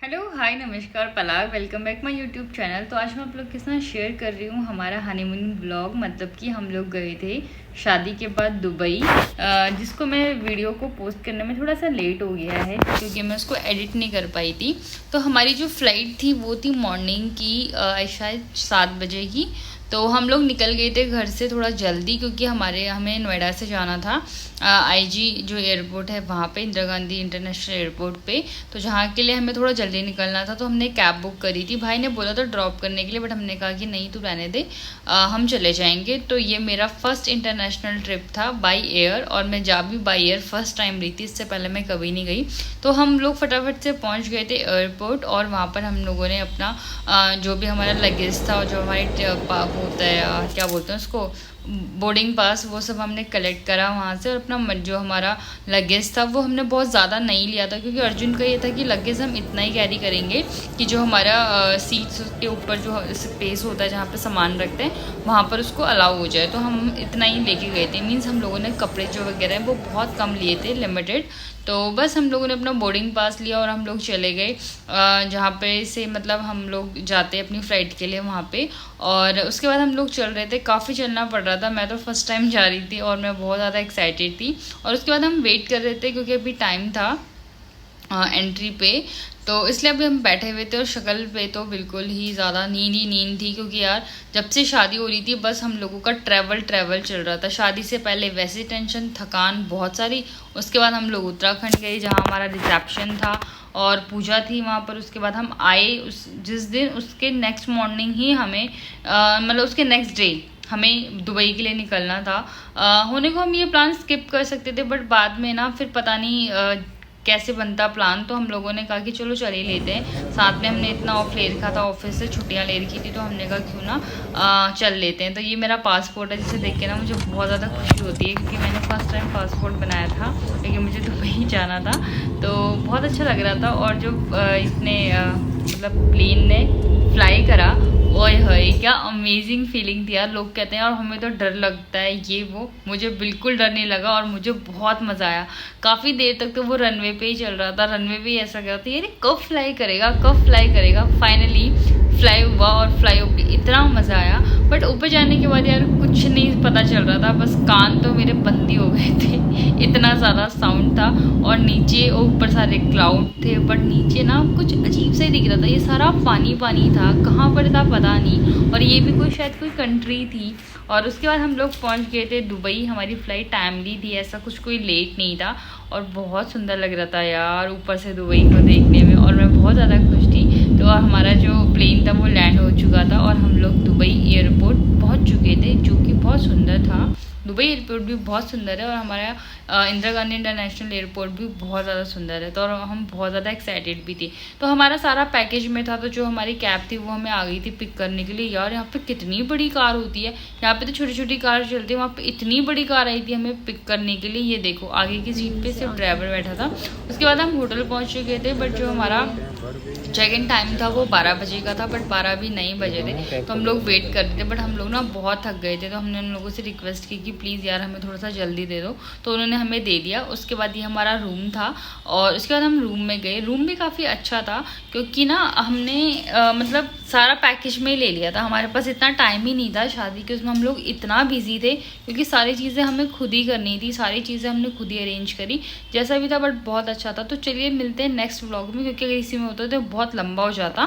Hello hi नमस्कार पलाग, welcome back my YouTube channel. तो आज मैं आप लोग के साथ शेयर कर रही हूँ हमारा हनीमून ब्लॉग। मतलब कि हम लोग गए थे शादी के बाद दुबई, जिसको मैं वीडियो को पोस्ट करने में थोड़ा सा लेट हो गया है क्योंकि मैं उसको एडिट नहीं कर पाई थी। तो हमारी जो फ़्लाइट थी वो थी मॉर्निंग की शायद 7 बजे की। तो हम लोग निकल गए थे घर से थोड़ा जल्दी क्योंकि हमें नोएडा से जाना था आईजी जो एयरपोर्ट है वहाँ पे, इंदिरा गांधी इंटरनेशनल एयरपोर्ट पे। तो जहाँ के लिए हमें थोड़ा जल्दी निकलना था तो हमने कैब बुक करी थी। भाई ने बोला था ड्रॉप करने के लिए, बट हमने कहा कि नहीं तू रहने दे, हम चले जाएंगे। तो ये मेरा फर्स्ट इंटरनेशनल ट्रिप था बाई एयर, और मैं जा भी बाई एयर फर्स्ट टाइम रही थी, इससे पहले मैं कभी नहीं गई। तो हम लोग फटाफट से पहुँच गए थे एयरपोर्ट, और वहाँ पर हम लोगों ने अपना जो भी हमारा लगेज था और जो हमारे होता है क्या बोलते हैं उसको, बोर्डिंग पास, वो सब हमने कलेक्ट करा वहाँ से। और अपना जो हमारा लगेज था वो हमने बहुत ज़्यादा नहीं लिया था क्योंकि अर्जुन का ये था कि लगेज हम इतना ही कैरी करेंगे कि जो हमारा सीट्स के ऊपर जो स्पेस होता है जहाँ पे सामान रखते हैं वहाँ पर उसको अलाउ हो जाए। तो हम इतना ही लेके गए थे। मीन्स हम लोगों ने कपड़े जो वगैरह हैं वो बहुत कम लिए थे, लिमिटेड। तो बस हम लोगों ने अपना बोर्डिंग पास लिया और हम लोग चले गए जहाँ पे से मतलब हम लोग जाते अपनी फ़्लाइट के लिए वहाँ पे। और उसके बाद हम लोग चल रहे थे, काफ़ी चलना पड़ रहा था। मैं तो फर्स्ट टाइम जा रही थी और मैं बहुत ज़्यादा एक्साइटेड थी। और उसके बाद हम वेट कर रहे थे क्योंकि अभी टाइम था एंट्री पे, तो इसलिए अभी हम बैठे हुए थे। और शक्ल पे तो बिल्कुल ही ज़्यादा नींद ही नींद थी क्योंकि यार जब से शादी हो रही थी बस हम लोगों का ट्रैवल चल रहा था। शादी से पहले वैसे टेंशन, थकान बहुत सारी। उसके बाद हम लोग उत्तराखंड गए जहाँ हमारा रिसेप्शन था और पूजा थी वहाँ पर। उसके बाद हम आए जिस दिन, उसके नेक्स्ट मॉर्निंग ही हमें मतलब उसके नेक्स्ट डे हमें दुबई के लिए निकलना था। होने को हम ये प्लान स्किप कर सकते थे, बट बाद में ना फिर पता नहीं कैसे बनता प्लान। तो हम लोगों ने कहा कि चलो चल ही लेते हैं। साथ में हमने इतना ऑफ ले रखा था, ऑफिस से छुट्टियां ले रखी थी, तो हमने कहा क्यों ना चल लेते हैं। तो ये मेरा पासपोर्ट है जिसे देख के ना मुझे बहुत ज़्यादा खुशी होती है क्योंकि मैंने फर्स्ट टाइम पासपोर्ट बनाया था क्योंकि मुझे दुबई जाना था। तो बहुत अच्छा लग रहा था। और जो इसने मतलब प्लेन ने फ्लाई करा, ओए होए क्या अमेजिंग फीलिंग थी यार। लोग कहते हैं और हमें तो डर लगता है ये वो, मुझे बिल्कुल डर नहीं लगा और मुझे बहुत मज़ा आया। काफ़ी देर तक तो वो रनवे पे ही चल रहा था। रनवे पे ही ऐसा क्या था यार कब फ्लाई करेगा, कब फ्लाई करेगा। फाइनली फ्लाई हुआ और फ्लाई होकर इतना मज़ा आया। बट ऊपर जाने के बाद यार कुछ नहीं पता चल रहा था, बस कान तो मेरे बंद ही हो गए थे, इतना ज़्यादा साउंड था। और नीचे और ऊपर सारे क्लाउड थे, बट नीचे ना कुछ अजीब सा ही दिख रहा था। ये सारा पानी पानी था, कहाँ पर था पता नहीं। और ये भी शायद कोई कंट्री थी। और उसके बाद हम लोग पहुँच गए थे दुबई। हमारी फ़्लाइट टाइमली थी, ऐसा कुछ कोई लेट नहीं था। और बहुत सुंदर लग रहा था यार ऊपर से दुबई को देखने में, और मैं बहुत ज़्यादा खुश थी। तो हमारा जो प्लेन था वो लैंड हो चुका था और हम लोग दुबई एयरपोर्ट पहुंच चुके थे, जो कि बहुत सुंदर था। दुबई एयरपोर्ट भी बहुत सुंदर है और हमारा इंदिरा गांधी इंटरनेशनल एयरपोर्ट भी बहुत ज़्यादा सुंदर है। तो और हम बहुत ज़्यादा एक्साइटेड भी थी। तो हमारा सारा पैकेज में था। तो जो हमारी कैब थी वो हमें आ गई थी पिक करने के लिए। यार यहाँ पे कितनी बड़ी कार होती है, यहाँ पे तो छोटी छोटी कार चलती है, वहाँ पे इतनी बड़ी कार आई थी हमें पिक करने के लिए। ये देखो आगे की सीट पे सिर्फ ड्राइवर बैठा था। उसके बाद हम होटल पहुँच चुके थे, बट जो हमारा चेक इन टाइम था वो 12 बजे का था, बट 12 भी नहीं बजे थे। तो हम लोग वेट कर रहे थे, बट हम लोग ना बहुत थक गए थे। तो हमने उन लोगों से रिक्वेस्ट की कि प्लीज़ यार हमें थोड़ा सा जल्दी दे दो। तो उन्होंने हमें दे दिया। उसके बाद ये हमारा रूम था और उसके बाद हम रूम में गए। रूम भी काफ़ी अच्छा था क्योंकि ना हमने मतलब सारा पैकेज में ले लिया था। हमारे पास इतना टाइम ही नहीं था शादी के, उसमें हम लोग इतना बिजी थे क्योंकि सारी चीज़ें हमें खुद ही करनी थी, सारी चीज़ें हमने खुद ही अरेंज करी जैसा भी था। बट बहुत अच्छा था। तो चलिए मिलते हैं नेक्स्ट व्लॉग में, क्योंकि अगर इसी में होता तो बहुत लंबा हो जाता।